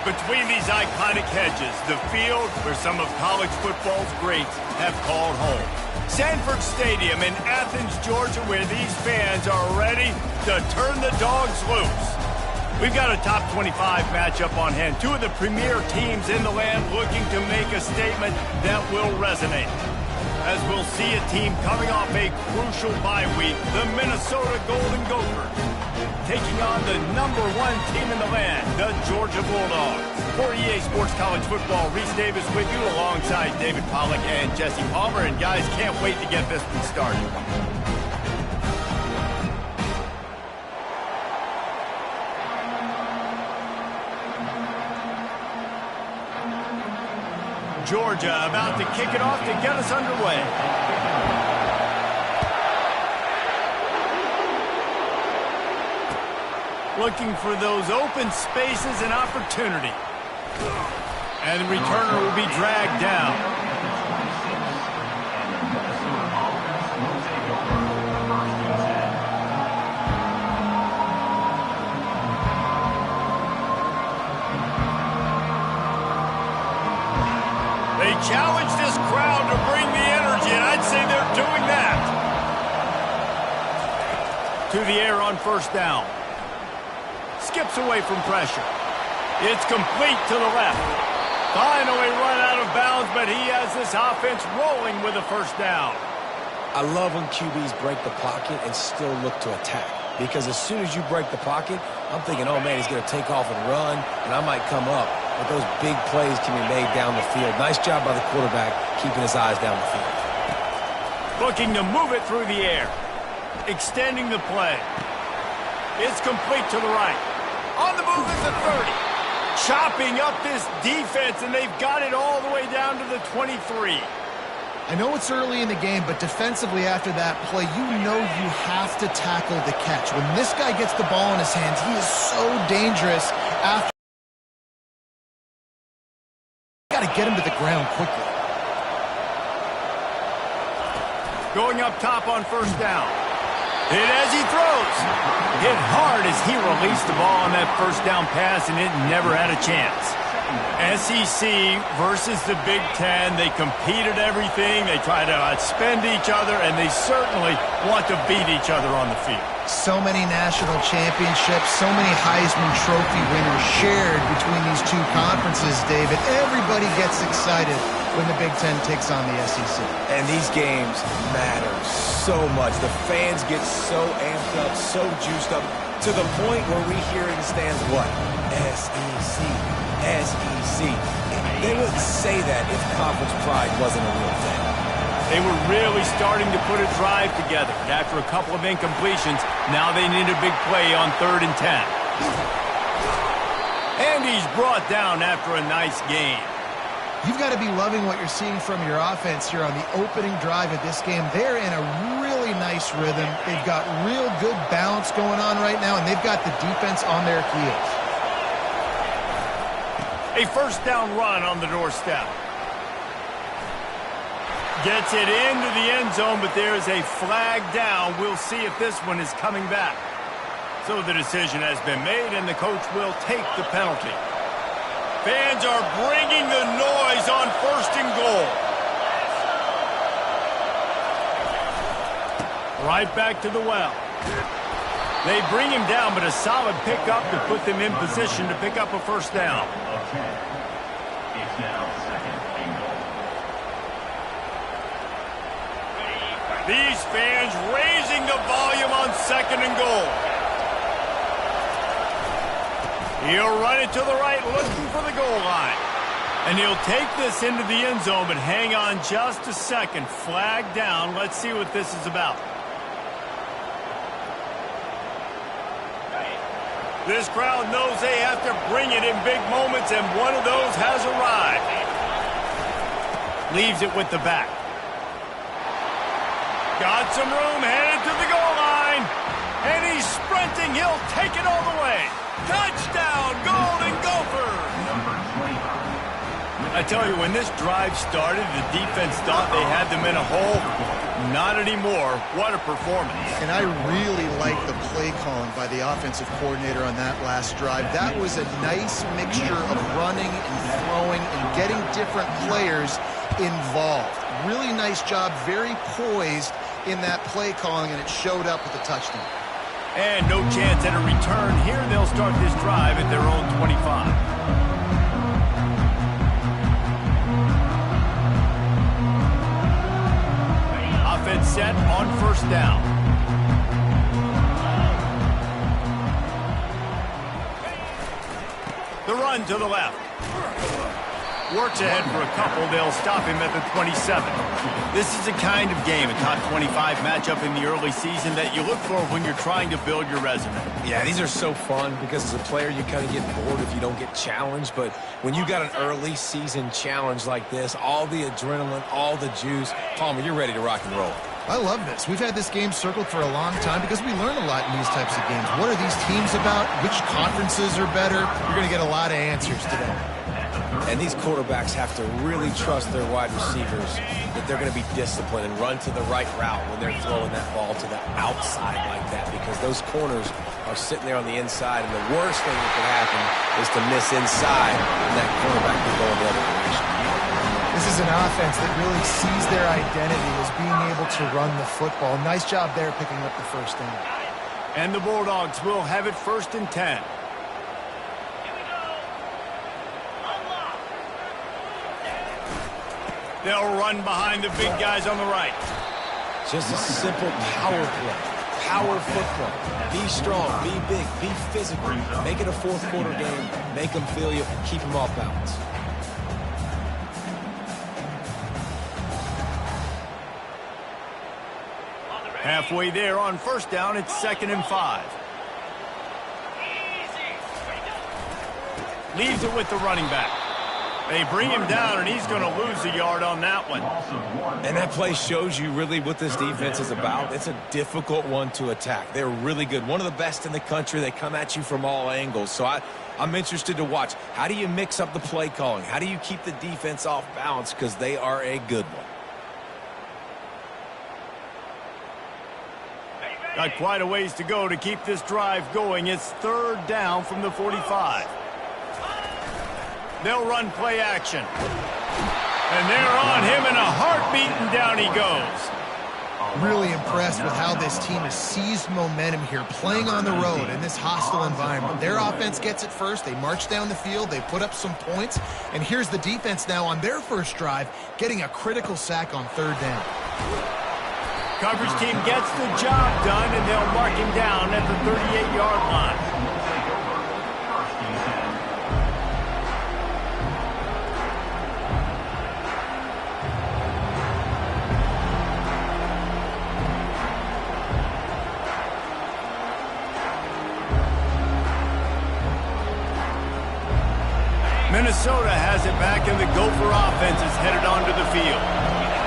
Between these iconic hedges, the field where some of college football's greats have called home. Sanford Stadium in Athens, Georgia, where these fans are ready to turn the dogs loose. We've got a top 25 matchup on hand. Two of the premier teams in the land looking to make a statement that will resonate. As we'll see a team coming off a crucial bye week, the Minnesota Golden Gophers, taking on the #1 team in the land, the Georgia Bulldogs. For EA Sports College Football, Reese Davis with you alongside David Pollack and Jesse Palmer. And guys, can't wait to get this one started. Georgia about to kick it off to get us underway. Looking for those open spaces and opportunity. And the returner will be dragged down. They challenge this crowd to bring the energy, and I'd say they're doing that. To the air on first down. Skips away from pressure. It's complete to the left. Finally run out of bounds, but he has this offense rolling with a first down. I love when QBs break the pocket and still look to attack. Because as soon as you break the pocket, I'm thinking, oh, man, he's going to take off and run, and I might come up. But those big plays can be made down the field. Nice job by the quarterback keeping his eyes down the field. Looking to move it through the air. Extending the play. It's complete to the right. On the move at the 30. Chopping up this defense, and they've got it all the way down to the 23. I know it's early in the game, but defensively after that play, you know you have to tackle the catch. When this guy gets the ball in his hands, he is so dangerous after. Got to get him to the ground quickly. Going up top on first down. Hit as he throws. Hit hard as he released the ball on that first down pass, and it never had a chance. SEC versus the Big Ten. They compete at everything. They try to outspend each other, and they certainly want to beat each other on the field. So many national championships, so many Heisman Trophy winners shared between these two conferences, David. Everybody gets excited when the Big Ten takes on the SEC. And these games matter so much. The fans get so amped up, so juiced up, to the point where we hear in the stands what? SEC, SEC. They wouldn't say that if conference pride wasn't a real thing. They were really starting to put a drive together. And after a couple of incompletions, now they need a big play on 3rd and 10. And he's brought down after a nice gain. You've got to be loving what you're seeing from your offense here on the opening drive of this game. They're in a really nice rhythm. They've got real good balance going on right now, and they've got the defense on their heels. A first down run on the doorstep. Gets it into the end zone, but there is a flag down. We'll see if this one is coming back. So the decision has been made, and the coach will take the penalty. Fans are bringing the noise on 1st and goal. Right back to the well. They bring him down, but a solid pickup to put them in position to pick up a first down. It's now 2nd and goal. These fans raising the volume on 2nd and goal. He'll run it to the right, looking for the goal line. And he'll take this into the end zone, but hang on just a second. Flag down. Let's see what this is about. This crowd knows they have to bring it in big moments, and one of those has arrived. Leaves it with the back. Got some room, headed to the goal line. And he's sprinting. He'll take it all the way. Touchdown, Golden Gophers! Number 25. I tell you, when this drive started, the defense thought they had them in a hole. Not anymore. What a performance. And I really like the play calling by the offensive coordinator on that last drive. That was a nice mixture of running and throwing and getting different players involved. Really nice job, very poised in that play calling, and it showed up with a touchdown. And no chance at a return. Here they'll start this drive at their own 25. Offense set on first down. The run to the left. Works ahead for a couple. They'll stop him at the 27. This is the kind of game, a top 25 matchup in the early season, that you look for when you're trying to build your resume. Yeah, these are so fun because as a player, you kind of get bored if you don't get challenged. But when you got an early season challenge like this, all the adrenaline, all the juice, Palmer, you're ready to rock and roll. I love this. We've had this game circled for a long time because we learn a lot in these types of games. What are these teams about? Which conferences are better? You're going to get a lot of answers today. And these quarterbacks have to really trust their wide receivers that they're going to be disciplined and run to the right route when they're throwing that ball to the outside like that, because those corners are sitting there on the inside, and the worst thing that could happen is to miss inside and that quarterback can go in the other direction. This is an offense that really sees their identity as being able to run the football. Nice job there picking up the first down. And the Bulldogs will have it 1st and 10. They'll run behind the big guys on the right. Just a simple power play. Power football. Be strong, be big, be physical. Make it a fourth quarter game. Make them feel you. Keep them off balance. Halfway there on first down, it's 2nd and 5. Leaves it with the running back. They bring him down, and he's going to lose a yard on that one. And that play shows you really what this defense is about. It's a difficult one to attack. They're really good. One of the best in the country. They come at you from all angles. So I'm interested to watch. How do you mix up the play calling? How do you keep the defense off balance? Because they are a good one. Got quite a ways to go to keep this drive going. It's 3rd down from the 45. They'll run play action. And they're on him in a heartbeat, and down he goes. Really impressed with how this team has seized momentum here, playing on the road in this hostile environment. Their offense gets it first. They march down the field. They put up some points. And here's the defense now on their first drive, getting a critical sack on 3rd down. Coverage team gets the job done, and they'll mark him down at the 38-yard line. Minnesota has it back, and the Gopher offense is headed onto the field.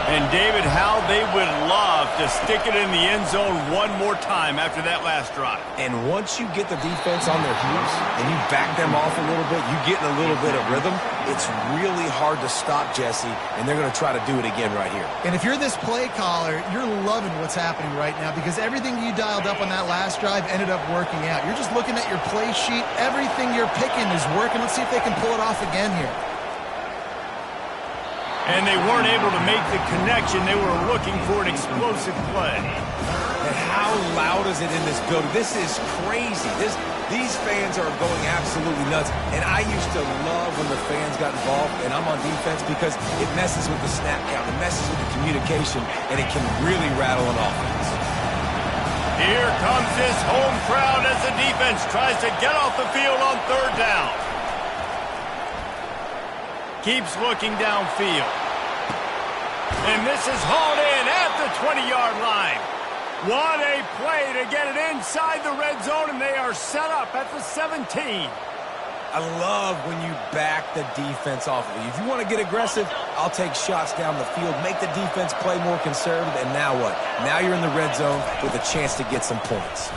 And, David, how they would love to stick it in the end zone one more time after that last drive. And once you get the defense on their heels and you back them off a little bit, you get in a little bit of rhythm, it's really hard to stop, Jesse, and they're going to try to do it again right here. And if you're this play caller, you're loving what's happening right now because everything you dialed up on that last drive ended up working out. You're just looking at your play sheet. Everything you're picking is working. Let's see if they can pull it off again here. And they weren't able to make the connection. They were looking for an explosive play. And how loud is it in this building? This is crazy. These fans are going absolutely nuts. And I used to love when the fans got involved, and I'm on defense, because it messes with the snap count. It messes with the communication, and it can really rattle an offense. Here comes this home crowd as the defense tries to get off the field on 3rd down. Keeps looking downfield. And this is hauled in at the 20-yard line. What a play to get it inside the red zone, and they are set up at the 17. I love when you back the defense off of you. If you want to get aggressive, I'll take shots down the field, make the defense play more conservative, and now what? Now you're in the red zone with a chance to get some points.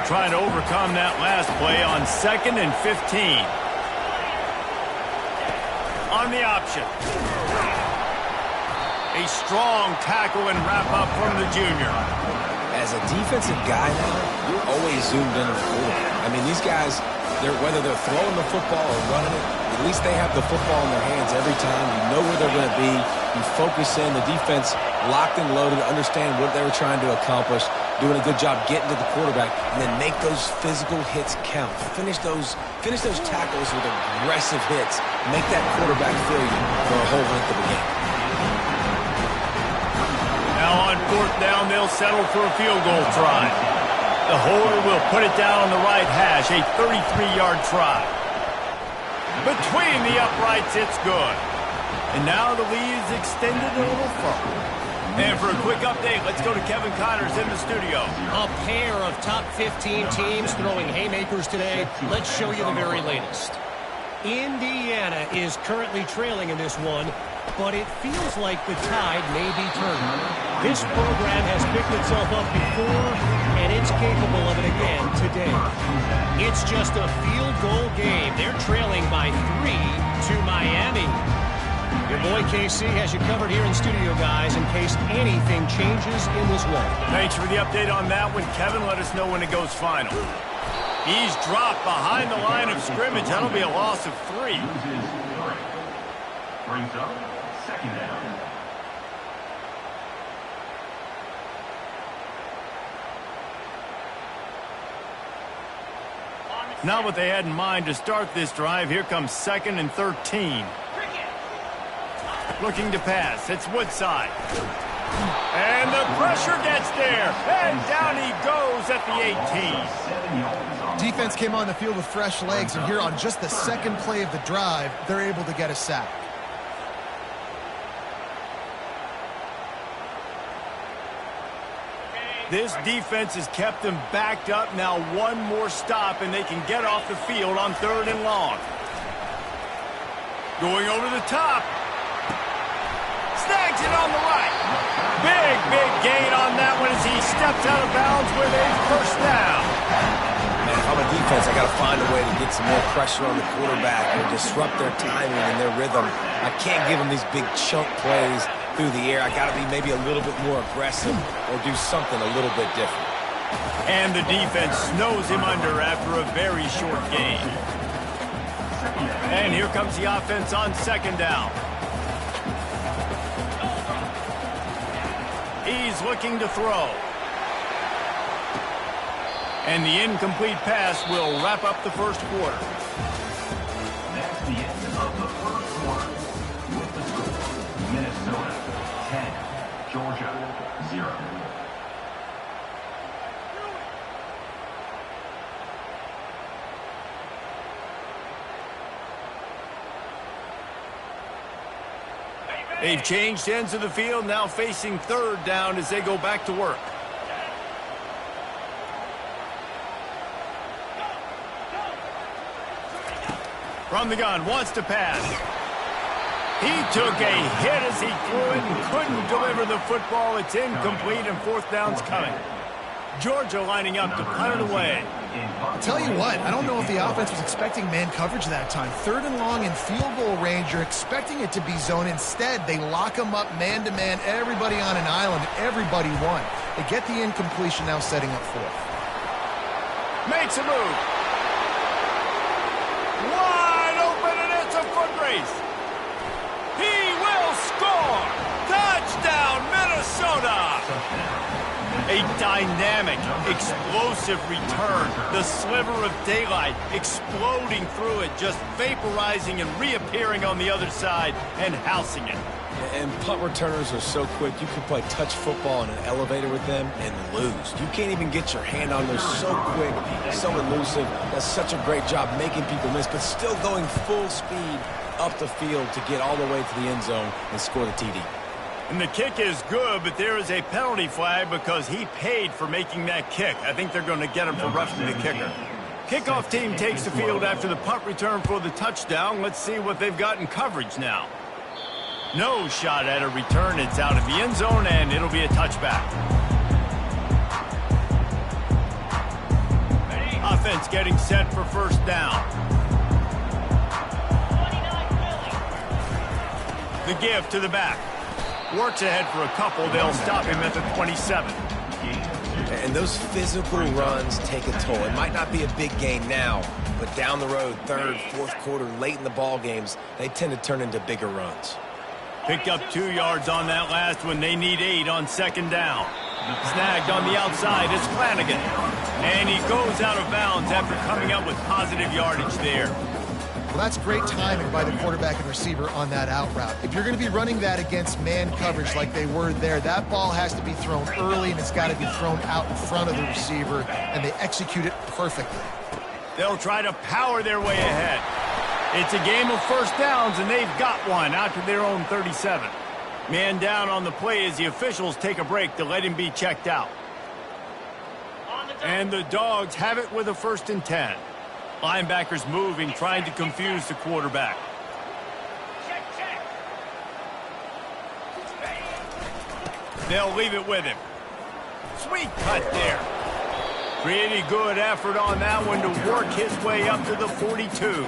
trying to overcome that last play on 2nd and 15. On the option. A strong tackle and wrap-up from the junior. As a defensive guy now, you're always zoomed in on the quarterback. I mean, these guys, whether they're throwing the football or running it, at least they have the football in their hands every time. You know where they're going to be. You focus in. The defense locked and loaded, understand what they were trying to accomplish, doing a good job getting to the quarterback, and then make those physical hits count. Finish those tackles with aggressive hits. Make that quarterback feel you for a whole length of the game. Now on 4th down, they'll settle for a field goal try. The holder will put it down on the right hash, a 33-yard try. Between the uprights, it's good. And now the lead is extended a little further. And for a quick update, let's go to Kevin Connors in the studio. A pair of top 15 teams throwing haymakers today. Let's show you the very latest. Indiana is currently trailing in this one, but it feels like the tide may be turning. This program has picked itself up before, and it's capable of it again today. It's just a field goal game. They're trailing by 3 to Miami. Your boy KC has you covered here in studio, guys, in case anything changes in this one. Thanks for the update on that one, Kevin. Let us know when it goes final. He's dropped behind the line of scrimmage. That'll be a loss of 3. Brings up 2nd down. Not what they had in mind to start this drive. Here comes 2nd and 13. Looking to pass. It's Woodside. And the pressure gets there. And down he goes at the 18. Defense came on the field with fresh legs, and here on just the 2nd play of the drive, they're able to get a sack. This defense has kept them backed up. Now one more stop, and they can get off the field on 3rd and long. Going over the top. Snags it on the right. Big gain on that one as he steps out of bounds with a 1st down. Man, if I'm a defense, I got to find a way to get some more pressure on the quarterback or disrupt their timing and their rhythm. I can't give them these big chunk plays through the air. I got to be maybe a little bit more aggressive or do something a little bit different. And the defense snows him under after a very short game. And here comes the offense on 2nd down. He's looking to throw. And the incomplete pass will wrap up the 1st quarter. That's the end of the 1st quarter. With the score, Minnesota 10, Georgia 0. They've changed ends of the field, now facing 3rd down as they go back to work. From the gun, wants to pass. He took a hit as he threw it and couldn't deliver the football. It's incomplete and 4th down's coming. Georgia lining up to punt it away. I'll tell you what, I don't know if the offense was expecting man coverage that time. 3rd and long in field goal range, you're expecting it to be zone. Instead, they lock them up man-to-man, everybody on an island, everybody won. They get the incompletion, now setting up 4th. Makes a move. Wide open, and it's a foot race. He will score. Touchdown, Minnesota. A dynamic, explosive return. The sliver of daylight exploding through it, just vaporizing and reappearing on the other side and housing it. And punt returners are so quick. You can play touch football in an elevator with them and lose. You can't even get your hand on them. They're so quick, so elusive. Does such a great job making people miss, but still going full speed up the field to get all the way to the end zone and score the TD. And the kick is good, but there is a penalty flag because he paid for making that kick. I think they're going to get him for roughing the kicker. Kickoff team takes the field after the punt return for the touchdown. Let's see what they've got in coverage now. No shot at a return. It's out of the end zone, and it'll be a touchback. offense getting set for first down. The give to the back. Works ahead for a couple. They'll stop him at the 27. And those physical runs take a toll. It might not be a big gain now, but down the road, third, fourth quarter, late in the ball games, they tend to turn into bigger runs. Picked up 2 yards on that last one. They need 8 on second down. Snagged on the outside is Flanagan. And he goes out of bounds after coming up with positive yardage there. Well, that's great timing by the quarterback and receiver on that out route. If you're going to be running that against man coverage like they were there, that ball has to be thrown early and it's got to be thrown out in front of the receiver, and they execute it perfectly. They'll try to power their way ahead. It's a game of first downs, and they've got one out to their own 37. Man down on the play as the officials take a break to let him be checked out. And the Dogs have it with a 1st and 10. Linebackers moving, trying to confuse the quarterback. They'll leave it with him. Sweet cut there. Pretty good effort on that one to work his way up to the 42.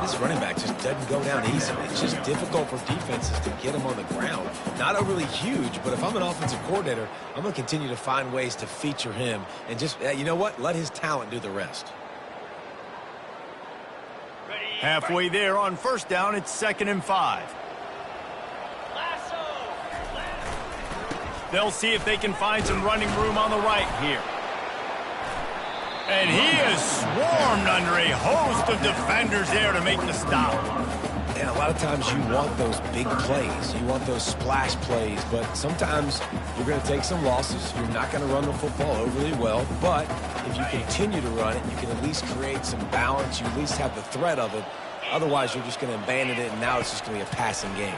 This running back just doesn't go down easily. It's just difficult for defenses to get him on the ground. Not overly huge, but if I'm an offensive coordinator, I'm going to continue to find ways to feature him and just, you know what, let his talent do the rest. Halfway there on first down, it's 2nd and 5. They'll see if they can find some running room on the right here. And he is swarmed under a host of defenders there to make the stop. And a lot of times you want those big plays. You want those splash plays, but sometimes you're going to take some losses. You're not going to run the football overly well, but if you continue to run it, you can at least create some balance. You at least have the threat of it. Otherwise, you're just going to abandon it, and now it's just going to be a passing game.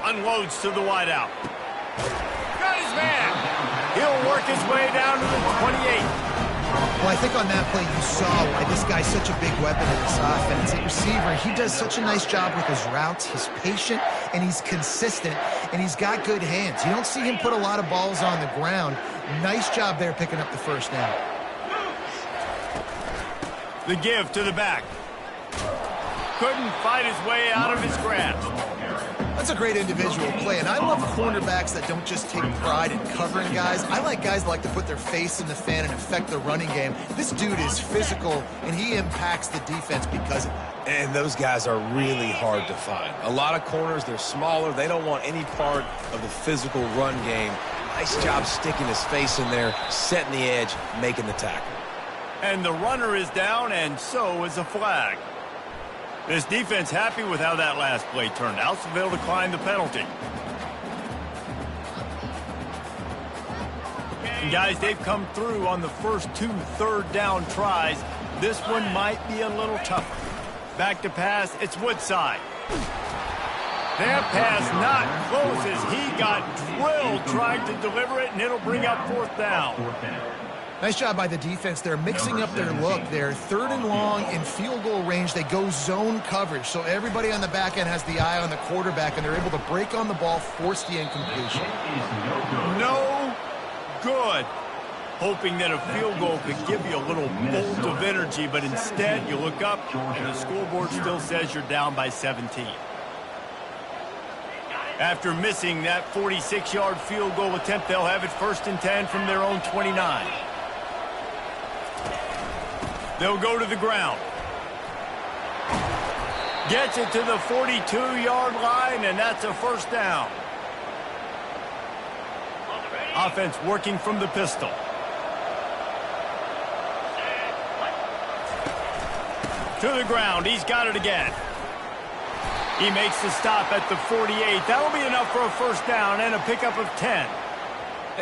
Unloads to the wideout. Got his man. He'll work his way down to the 28. Well, I think on that play you saw why this guy's such a big weapon in this offense. At receiver, he does such a nice job with his routes. He's patient, and he's consistent, and he's got good hands. You don't see him put a lot of balls on the ground. Nice job there picking up the first down. The give to the back. Couldn't fight his way out of his grasp. That's a great individual play, and I love cornerbacks that don't just take pride in covering guys. I like guys that like to put their face in the fan and affect the running game. This dude is physical, and he impacts the defense because of that. And those guys are really hard to find. A lot of corners, they're smaller. They don't want any part of the physical run game. Nice job sticking his face in there, setting the edge, making the tackle. And the runner is down, and so is a flag. This defense happy with how that last play turned out, so they'll decline the penalty. And guys, they've come through on the first 2 third-down tries. This one might be a little tougher. Back to pass, it's Woodside. That pass not close as he got drilled trying to deliver it, and it'll bring up 4th down. Nice job by the defense. They're mixing up their look. They're 3rd and long in field goal range. They go zone coverage, so everybody on the back end has the eye on the quarterback, and they're able to break on the ball, force the incompletion. No good. Hoping that a field goal could give you a little bolt of energy, but instead you look up, and the scoreboard still says you're down by 17. After missing that 46-yard field goal attempt, they'll have it 1st and 10 from their own 29. They'll go to the ground. Gets it to the 42-yard line, and that's a 1st down. Offense working from the pistol. To the ground. He's got it again. He makes the stop at the 48. That'll be enough for a 1st down and a pickup of 10.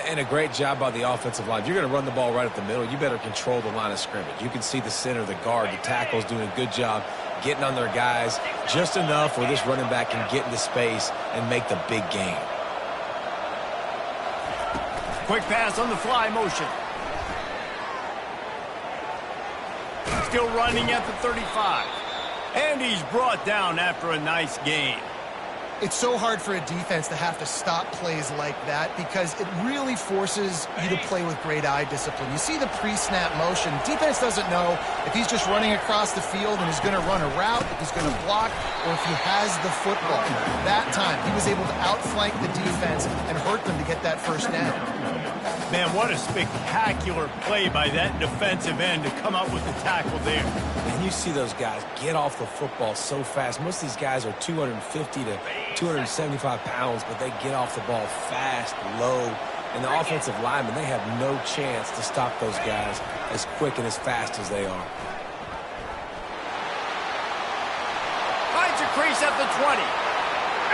And a great job by the offensive line. If you're going to run the ball right at the middle, you better control the line of scrimmage. You can see the center, the guard, the tackle's doing a good job getting on their guys just enough where this running back can get into space and make the big game. Quick pass on the fly motion. Still running at the 35. And he's brought down after a nice gain. It's so hard for a defense to have to stop plays like that because it really forces you to play with great eye discipline. You see the pre-snap motion. Defense doesn't know if he's just running across the field and is going to run a route, if he's going to block, or if he has the football. That time, he was able to outflank the defense and hurt them to get that first down. Man, what a spectacular play by that defensive end to come up with the tackle there. And you see those guys get off the football so fast. Most of these guys are 250 to 275 pounds, but they get off the ball fast, low. And the offensive linemen, they have no chance to stop those guys as quick and as fast as they are. Finds a crease at the 20.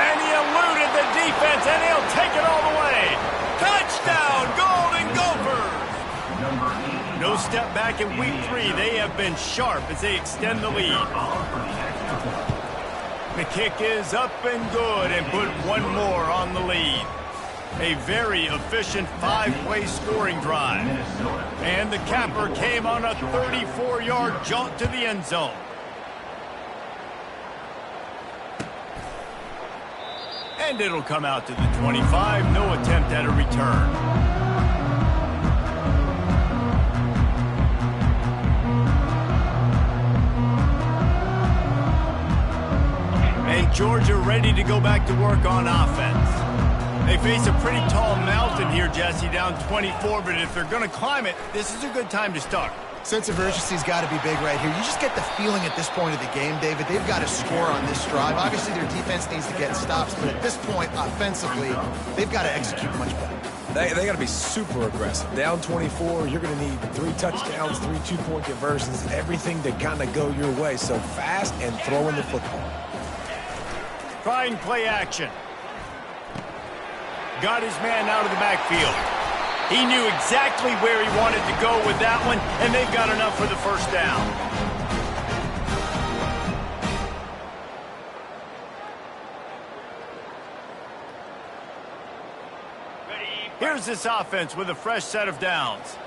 And he eluded the defense, and he'll take it all the way. Touchdown, Golden Gophers! No step back in week 3. They have been sharp as they extend the lead. The kick is up and good and put one more on the lead. A very efficient 5-play scoring drive. And the capper came on a 34-yard jaunt to the end zone. And it'll come out to the 25. No attempt at a return. And Georgia ready to go back to work on offense. They face a pretty tall mountain here, Jesse, down 24, but if they're going to climb it, this is a good time to start. Sense of urgency's got to be big right here. You just get the feeling at this point of the game, David, they've got to score on this drive. Obviously, their defense needs to get stops, but at this point, offensively, they've got to execute much better. They got to be super aggressive. Down 24, you're going to need 3 touchdowns, 3 two-point conversions, everything to kind of go your way. So fast and throwing the football. Trying play action. Got his man out of the backfield. He knew exactly where he wanted to go with that one, and they've got enough for the first down. Here's this offense with a fresh set of downs.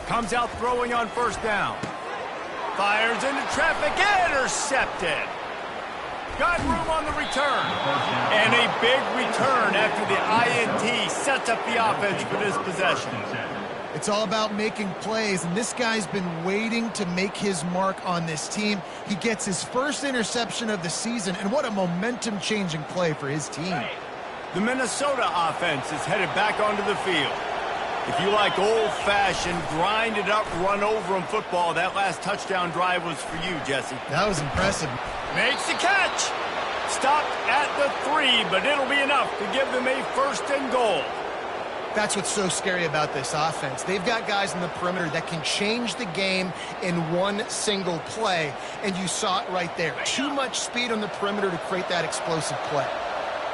Comes out throwing on first down. Fires into traffic, intercepted. Got room on the return. And a big return after the INT sets up the offense for this possession. It's all about making plays, and this guy's been waiting to make his mark on this team. He gets his first interception of the season, and what a momentum-changing play for his team. The Minnesota offense is headed back onto the field. If you like old-fashioned, grind-it-up, run-over-'em football, that last touchdown drive was for you, Jesse. That was impressive. Makes the catch. Stopped at the 3, but it'll be enough to give them a first and goal. That's what's so scary about this offense. They've got guys in the perimeter that can change the game in one single play, and you saw it right there. Too much speed on the perimeter to create that explosive play.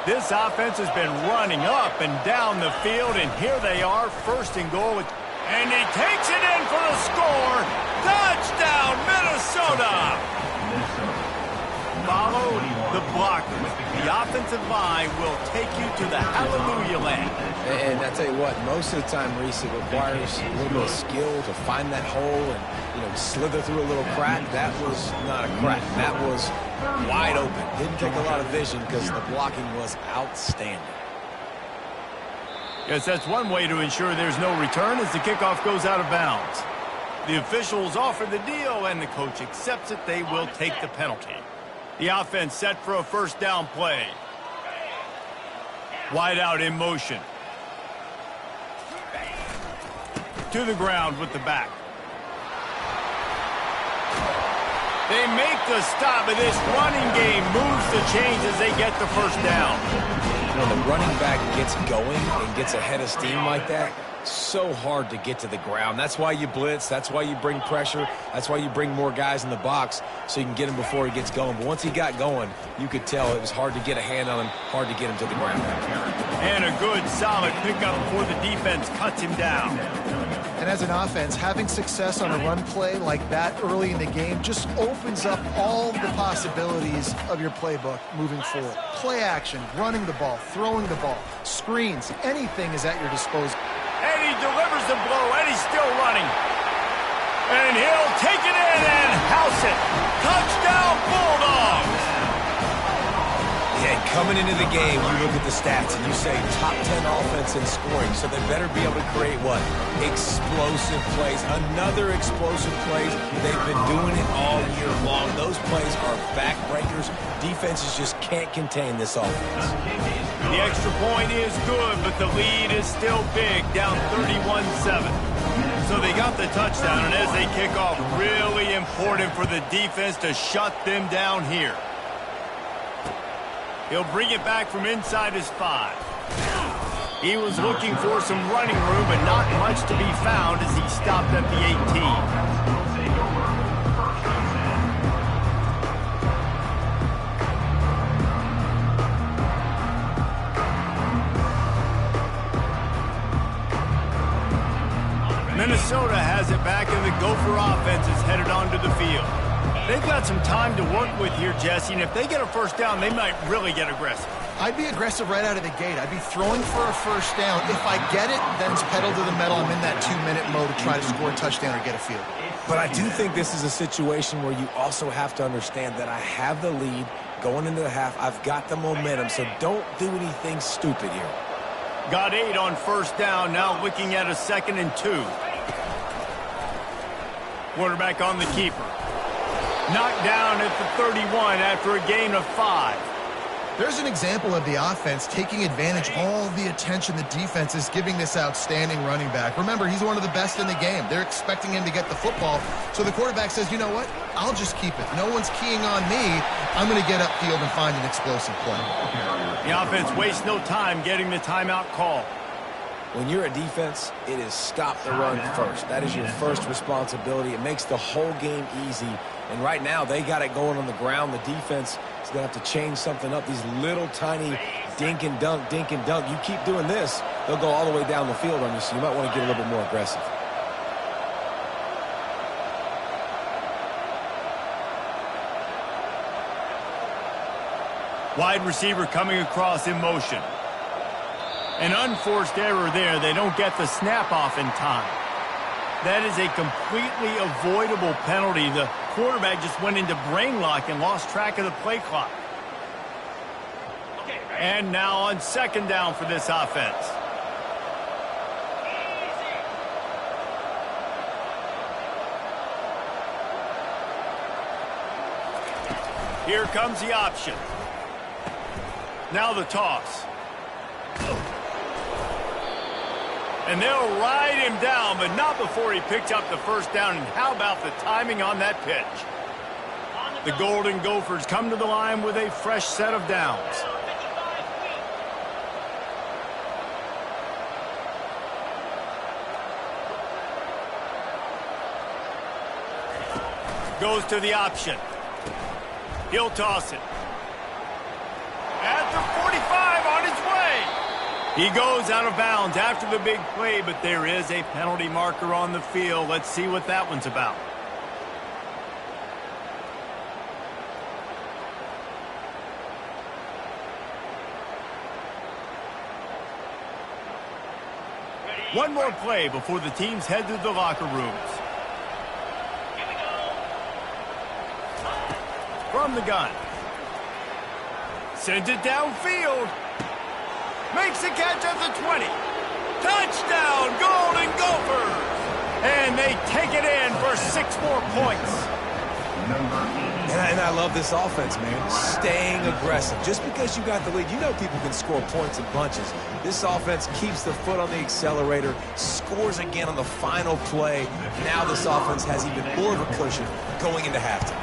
This offense has been running up and down the field, and here they are, first and goal. And he takes it in for the score. Touchdown, Minnesota! Follow the blocker. The offensive line will take you to the hallelujah land. And I tell you what, most of the time, Reese, it requires a little bit of skill to find that hole and, slither through a little crack. That was not a crack. That was wide open. Didn't take a lot of vision because the blocking was outstanding. Yes, that's one way to ensure there's no return as the kickoff goes out of bounds. The officials offer the deal, and the coach accepts it. They will take the penalty. The offense set for a first down play. Wide out in motion. To the ground with the back. They make the stop, but this running game moves the chains as they get the first down. When the running back gets going and gets ahead of steam like that, so hard to get to the ground. That's why you blitz. That's why you bring pressure. That's why you bring more guys in the box so you can get him before he gets going. But once he got going, you could tell it was hard to get a hand on him, hard to get him to the ground. And a good, solid pickup before the defense cuts him down. And as an offense, having success on a run play like that early in the game just opens up all the possibilities of your playbook moving forward. Play action, running the ball, throwing the ball, screens, anything is at your disposal. And he delivers the blow, and he's still running. And he'll take it in and house it. Touchdown, Bulldogs! Yeah, coming into the game, you look at the stats and you say top 10 offense in scoring, so they better be able to create what? Explosive plays. Another explosive plays. They've been doing it all year long. Those plays are backbreakers. Defenses just can't contain this offense. The extra point is good, but the lead is still big, down 31-7. So they got the touchdown, and as they kick off, really important for the defense to shut them down here. He'll bring it back from inside his 5. He was looking for some running room, but not much to be found as he stopped at the 18. Minnesota has it back, and the Gopher offense is headed onto the field. They've got some time to work with here, Jesse, and if they get a first down, they might really get aggressive. I'd be aggressive right out of the gate. I'd be throwing for a first down. If I get it, then it's pedal to the metal. I'm in that 2-minute mode to try to score a touchdown or get a field. But I do think this is a situation where you also have to understand that I have the lead going into the half. I've got the momentum, so don't do anything stupid here. Got 8 on first down, now looking at a 2nd and 2. Quarterback on the keeper. Knocked down at the 31 after a gain of 5. There's an example of the offense taking advantage of all the attention the defense is giving this outstanding running back. Remember, he's one of the best in the game. They're expecting him to get the football. So the quarterback says, you know what? I'll just keep it. No one's keying on me. I'm going to get upfield and find an explosive play. The offense wastes no time getting the timeout call. When you're a defense, it is stop the run first. That is your first responsibility. It makes the whole game easy. And right now, they got it going on the ground. The defense is going to have to change something up. These little tiny dink and dunk, dink and dunk. You keep doing this, they'll go all the way down the field on you, so you might want to get a little bit more aggressive. Wide receiver coming across in motion. An unforced error there. They don't get the snap off in time. That is a completely avoidable penalty. The quarterback just went into brain lock and lost track of the play clock. And now on 2nd down for this offense. Here comes the option. Now the toss. And they'll ride him down, but not before he picks up the first down. And how about the timing on that pitch? The Golden Gophers come to the line with a fresh set of downs. Goes to the option. He'll toss it. At the 45 on his way. He goes out of bounds after the big play, but there is a penalty marker on the field. Let's see what that one's about. One more play before the teams head to the locker rooms. From the gun. Sends it downfield. Makes the catch at the 20. Touchdown, Golden Gophers! And they take it in for 6 more points. And I love this offense, man. Staying aggressive. Just because you got the lead, you know people can score points in bunches. This offense keeps the foot on the accelerator, scores again on the final play. Now this offense has even more of a cushion going into halftime.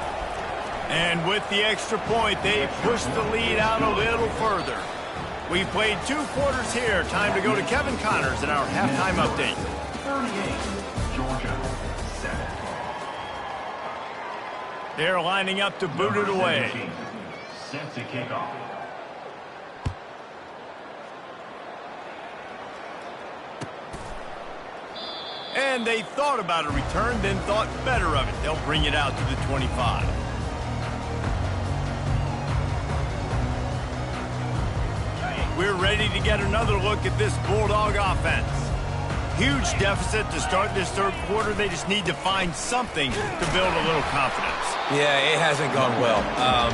And with the extra point, they push the lead out a little further. We've played 2 quarters here. Time to go to Kevin Connors in our halftime update. 38, Georgia, 7. They're lining up to boot it away. Set to kick off. And they thought about a return, then thought better of it. They'll bring it out to the 25. We're ready to get another look at this Bulldog offense. Huge deficit to start this third quarter. They just need to find something to build a little confidence. Yeah, it hasn't gone well.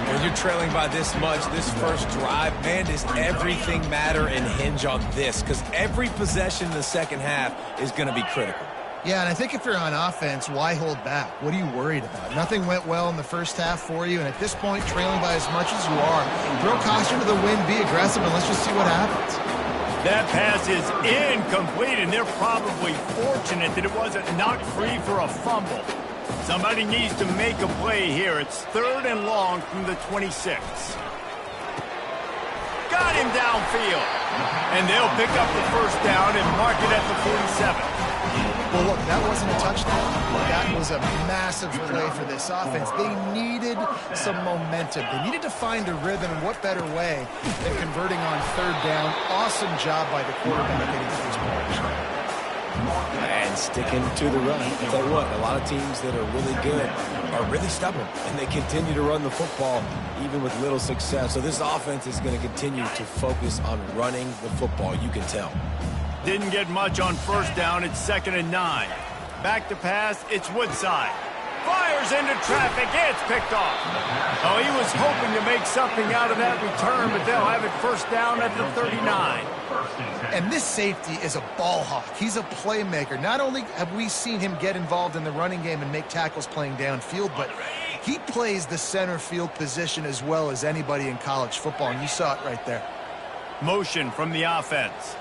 When you're trailing by this much, this first drive, man, does everything matter and hinge on this? Because every possession in the second half is going to be critical. Yeah, and I think if you're on offense, why hold back? What are you worried about? Nothing went well in the first half for you, and at this point, trailing by as much as you are, throw caution to the wind, be aggressive, and let's just see what happens. That pass is incomplete, and they're probably fortunate that it wasn't knocked free for a fumble. Somebody needs to make a play here. It's 3rd and long from the 26. Got him downfield. And they'll pick up the first down and mark it at the 47. Well, look, that wasn't a touchdown. That was a massive play for this offense. They needed some momentum. They needed to find a rhythm, and what better way than converting on 3rd down. Awesome job by the quarterback getting to this point. And sticking to the run. I'll tell you what, a lot of teams that are really good are really stubborn, and they continue to run the football even with little success. So this offense is going to continue to focus on running the football, you can tell. Didn't get much on first down. It's 2nd and 9. Back to pass. It's Woodside. Fires into traffic. It's picked off. Oh, he was hoping to make something out of that return, but they'll have it first down at the 39. And this safety is a ball hawk. He's a playmaker. Not only have we seen him get involved in the running game and make tackles playing downfield, but he plays the center field position as well as anybody in college football, and you saw it right there. Motion from the offense.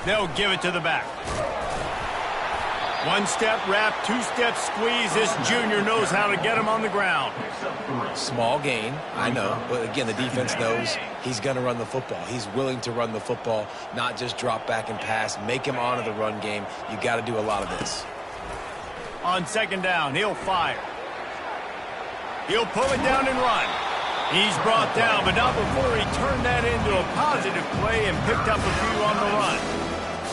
They'll give it to the back. 1-step wrap, 2-step squeeze. This junior knows how to get him on the ground. Small gain, I know. But again, the defense knows he's going to run the football. He's willing to run the football, not just drop back and pass. Make him honor the run game. You got to do a lot of this. On 2nd down, he'll fire. He'll pull it down and run. He's brought down, but not before he turned that into a positive play and picked up a few on the run.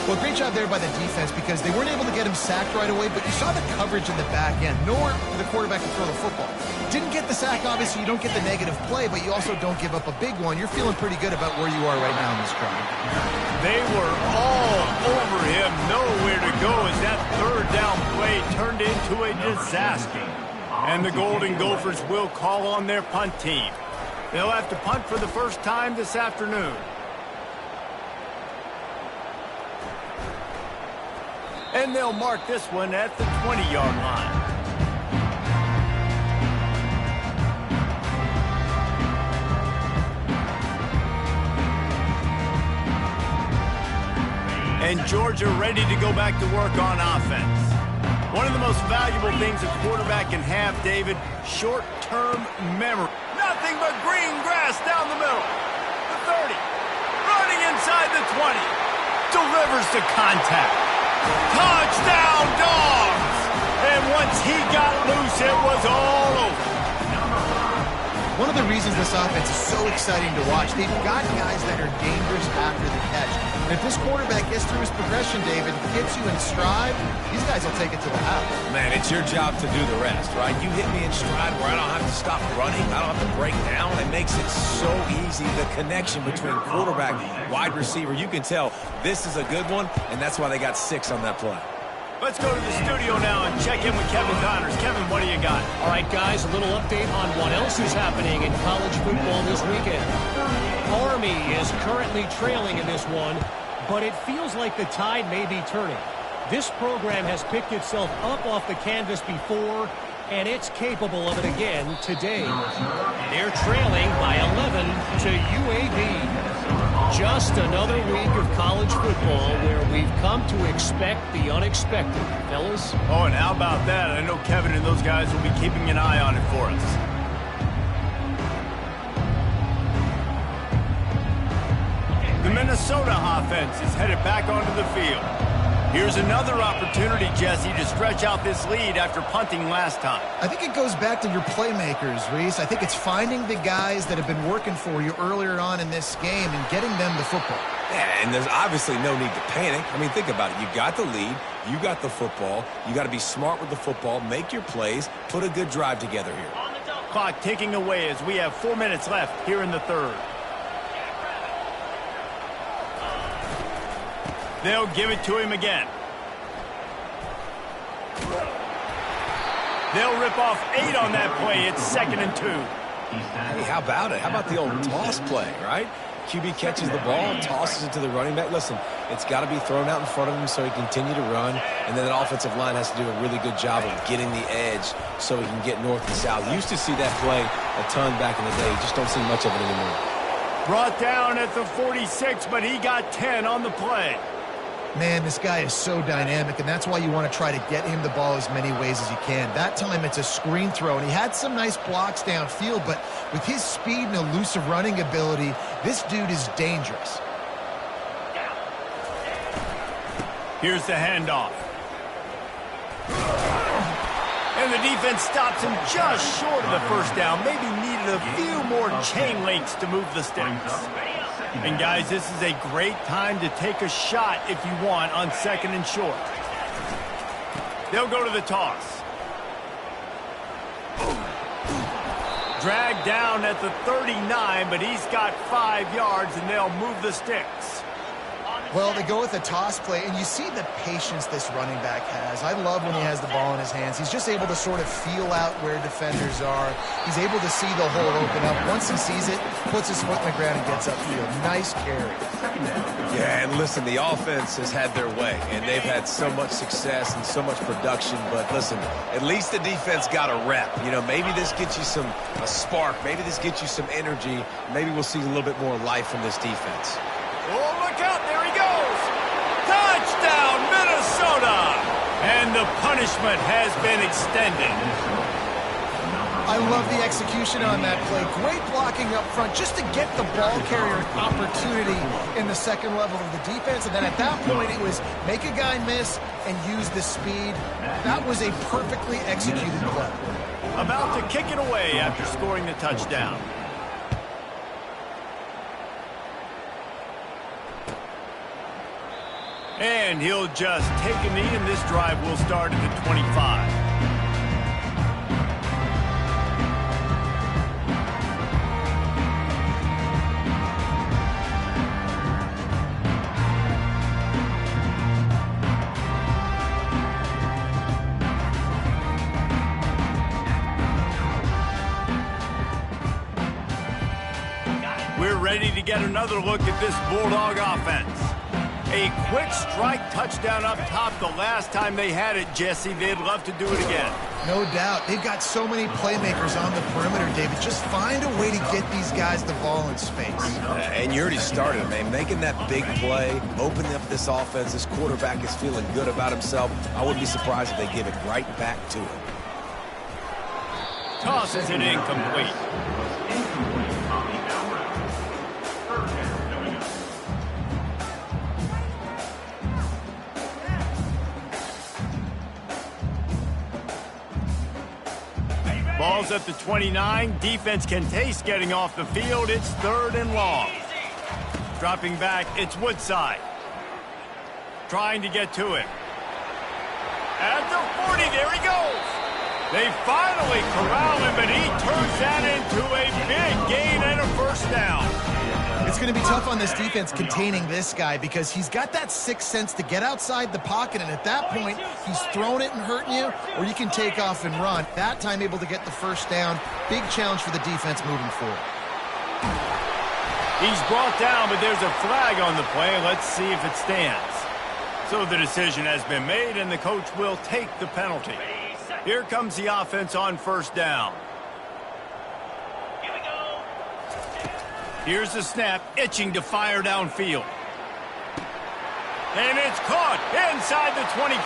Well, great job there by the defense because they weren't able to get him sacked right away, but you saw the coverage in the back end. Nowhere for the quarterback to throw the football. Didn't get the sack, obviously. You don't get the negative play, but you also don't give up a big one. You're feeling pretty good about where you are right now in this drive. They were all over him. Nowhere to go as that 3rd down play turned into a disaster. And the Golden Gophers will call on their punt team. They'll have to punt for the first time this afternoon. And they'll mark this one at the 20-yard line. And Georgia ready to go back to work on offense. One of the most valuable things a quarterback can have, David, short-term memory. Nothing but green grass down the middle. The 30. Running inside the 20. Delivers to contact. Touchdown, Dogs! And once he got loose, it was all over. One of the reasons this offense is so exciting to watch, they've got guys that are dangerous after the catch. And if this quarterback gets through his progression, David, gets you in stride, these guys will take it to the house. Man, it's your job to do the rest, right? You hit me in stride where I don't have to stop running. I don't have to break down. It makes it so easy. The connection between quarterback, wide receiver, you can tell this is a good one, and that's why they got 6 on that play. Let's go to the studio now and check in with Kevin Connors. Kevin, what do you got? All right, guys, a little update on what else is happening in college football this weekend. Army is currently trailing in this one, but it feels like the tide may be turning. This program has picked itself up off the canvas before, and it's capable of it again today. They're trailing by 11 to UAB. Just another week of college football where we've come to expect the unexpected, fellas. Oh, and how about that? I know Kevin and those guys will be keeping an eye on it for us. The Minnesota offense is headed back onto the field. Here's another opportunity, Jesse, to stretch out this lead after punting last time. I think it goes back to your playmakers, Reese. I think it's finding the guys that have been working for you earlier on in this game and getting them the football. Yeah, and there's obviously no need to panic. I mean, think about it. You got the lead. You got the football. You got to be smart with the football, make your plays, put a good drive together here. Clock ticking away as we have 4 minutes left here in the third. They'll give it to him again. They'll rip off 8 on that play. It's 2nd and 2. Hey, how about it? How about the old toss play, right? QB catches the ball, tosses it to the running back. Listen, it's got to be thrown out in front of him so he can continue to run, and then that offensive line has to do a really good job of getting the edge so he can get north and south. Used to see that play a ton back in the day. Just don't see much of it anymore. Brought down at the 46, but he got 10 on the play. Man, this guy is so dynamic, and that's why you want to try to get him the ball as many ways as you can. That time it's a screen throw, and he had some nice blocks downfield, but with his speed and elusive running ability, this dude is dangerous. Here's the handoff. And the defense stops him just short of the first down. Maybe needed a few more chain links to move the sticks. And guys, this is a great time to take a shot if you want on 2nd and short. They'll go to the toss. Dragged down at the 39, but he's got 5 yards, and they'll move the sticks. Well, they go with a toss play, and you see the patience this running back has. I love when he has the ball in his hands. He's just able to sort of feel out where defenders are. He's able to see the hole open up. Once he sees it, puts his foot in the ground and gets upfield. Nice carry. Yeah, and listen, the offense has had their way, and they've had so much success and so much production. But listen, at least the defense got a rep. You know, maybe this gets you a spark. Maybe this gets you some energy. Maybe we'll see a little bit more life from this defense. Oh, look out. There he goes. Touchdown, Minnesota. And the punishment has been extended. I love the execution on that play. Great blocking up front just to get the ball carrier opportunity in the second level of the defense. And then at that point, it was make a guy miss and use the speed. That was a perfectly executed play. About to kick it away after scoring the touchdown. And he'll just take a knee, and this drive will start at the 25. We're ready to get another look at this Bulldog offense. A quick strike touchdown up top the last time they had it, Jesse. They'd love to do it again. No doubt. They've got so many playmakers on the perimeter, David. Just find a way to get these guys the ball in space. And you already started, man. Making that big play, opening up this offense. This quarterback is feeling good about himself. I wouldn't be surprised if they give it right back to him. Tosses it incomplete. Ball's at the 29. Defense can taste getting off the field. It's 3rd and long. Dropping back, it's Woodside. Trying to get to him. At the 40, there he goes. They finally corral him, but he turns that into a big gain and a first down. It's going to be tough on this defense containing this guy because he's got that sixth sense to get outside the pocket, and at that point, he's throwing it and hurting you, or you can take off and run. That time able to get the first down. Big challenge for the defense moving forward. He's brought down, but there's a flag on the play. Let's see if it stands. So the decision has been made, and the coach will take the penalty. Here comes the offense on first down. Here's the snap, itching to fire downfield. And it's caught inside the 25.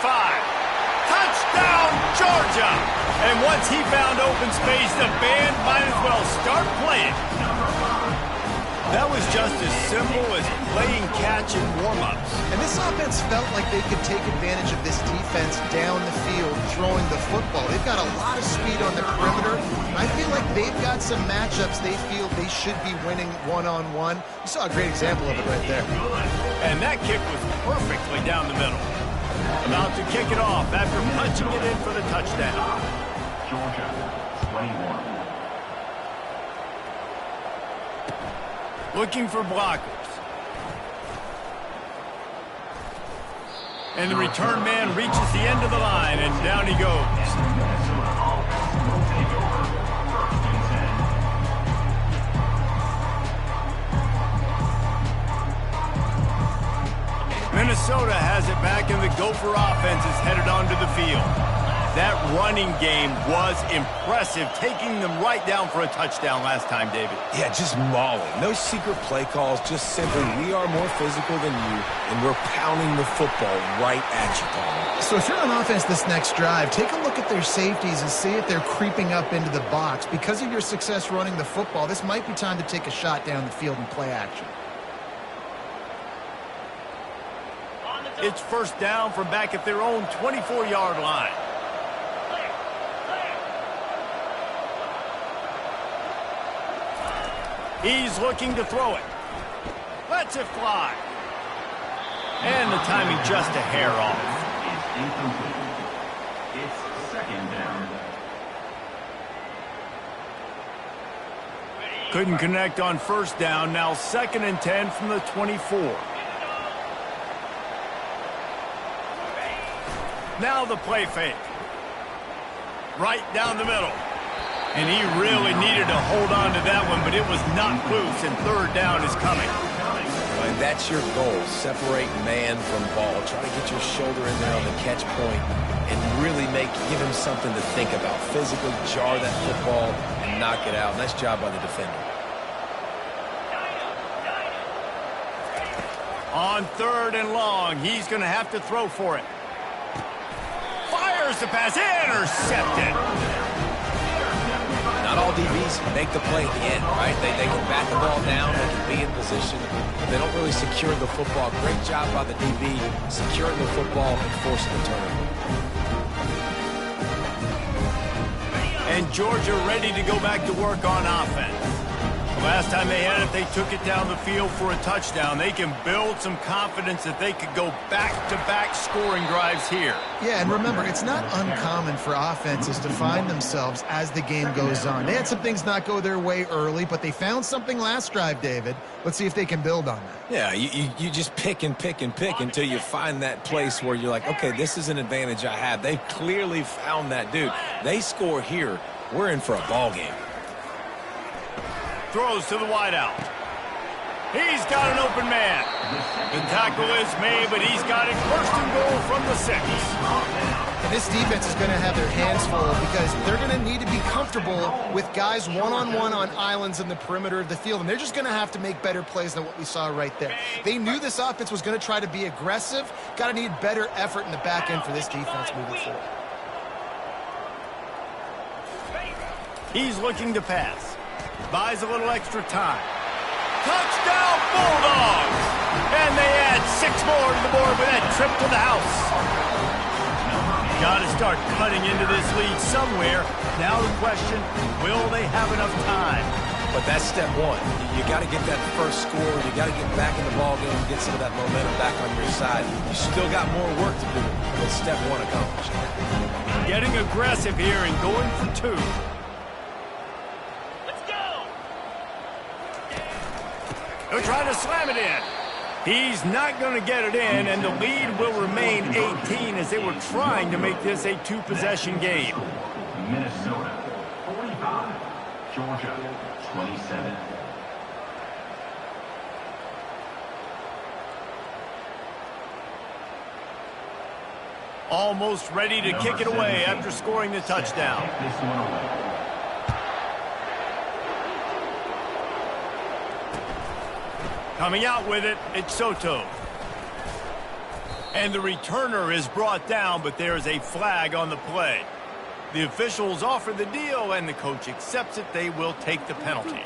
Touchdown, Georgia! And once he found open space, the band might as well start playing. That was just as simple as playing catch in warm-ups. And this offense felt like they could take advantage of this defense down the field, throwing the football. They've got a lot of speed on the perimeter. And I feel like they've got some matchups they feel they should be winning one-on-one. You saw a great example of it right there. And that kick was perfectly down the middle. About to kick it off after punching it in for the touchdown. Georgia, 21. Looking for blockers. And the return man reaches the end of the line, and down he goes. Minnesota has it back, and the Gopher offense is headed onto the field. That running game was impressive, taking them right down for a touchdown last time, David. Yeah, just mauling. No secret play calls, just simply we are more physical than you, and we're pounding the football right at you, Paul. So if you're on offense this next drive, take a look at their safeties and see if they're creeping up into the box. Because of your success running the football, this might be time to take a shot down the field and play action. It's first down from back at their own 24-yard line. He's looking to throw it. Lets it fly. And the timing just a hair off. It's incomplete. It's second down. Couldn't connect on first down. Now 2nd and 10 from the 24. Now the play fake. Right down the middle. And he really needed to hold on to that one, but it was not loose, and 3rd down is coming. And that's your goal. Separate man from ball. Try to get your shoulder in there on the catch point and really give him something to think about. Physically jar that football and knock it out. Nice job by the defender. On 3rd and long, he's going to have to throw for it. Fires the pass, intercepted. Not all DBs make the play at the end, right? They can bat the ball down, they can be in position, but they don't really secure the football. Great job by the DB securing the football and forcing the turnover. And Georgia ready to go back to work on offense. The last time they had it, they took it down the field for a touchdown. They can build some confidence that they could go back-to-back scoring drives here. Yeah, and remember, it's not uncommon for offenses to find themselves as the game goes on. They had some things not go their way early, but they found something last drive, David. Let's see if they can build on that. Yeah, you just pick and pick and pick until you find that place where you're like, okay, this is an advantage I have. They've clearly found that, dude. They score here, we're in for a ball game. Throws to the wideout. He's got an open man. The tackle is made, but he's got it 1st and goal from the 6. And this defense is going to have their hands full because they're going to need to be comfortable with guys one-on-one on islands in the perimeter of the field, and they're just going to have to make better plays than what we saw right there. They knew this offense was going to try to be aggressive. Got to need better effort in the back end for this defense moving forward. He's looking to pass. Buys a little extra time. Touchdown, Bulldogs! And they add 6 more to the board with that trip to the house. Got to start cutting into this lead somewhere. Now the question, will they have enough time? But that's step one. You got to get that first score. You got to get back in the ball game and get some of that momentum back on your side. You still got more work to do, but step one accomplished. Getting aggressive here and going for 2. They're trying to slam it in. He's not going to get it in, and the lead will remain 18 as they were trying to make this a 2-possession game. Minnesota 45, Georgia 27. Almost ready to kick it away after scoring the touchdown. This one away. Coming out with it, it's Soto. And the returner is brought down, but there is a flag on the play. The officials offer the deal, and the coach accepts it. They will take the penalty.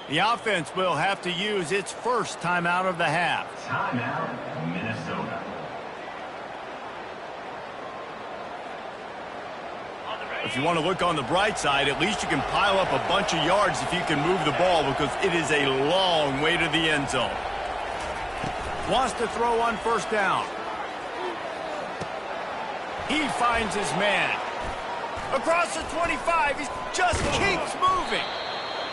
The offense will have to use its first timeout of the half. Timeout, Minnesota. If you want to look on the bright side, at least you can pile up a bunch of yards if you can move the ball because it is a long way to the end zone. Wants to throw on first down. He finds his man. Across the 25, he just keeps moving.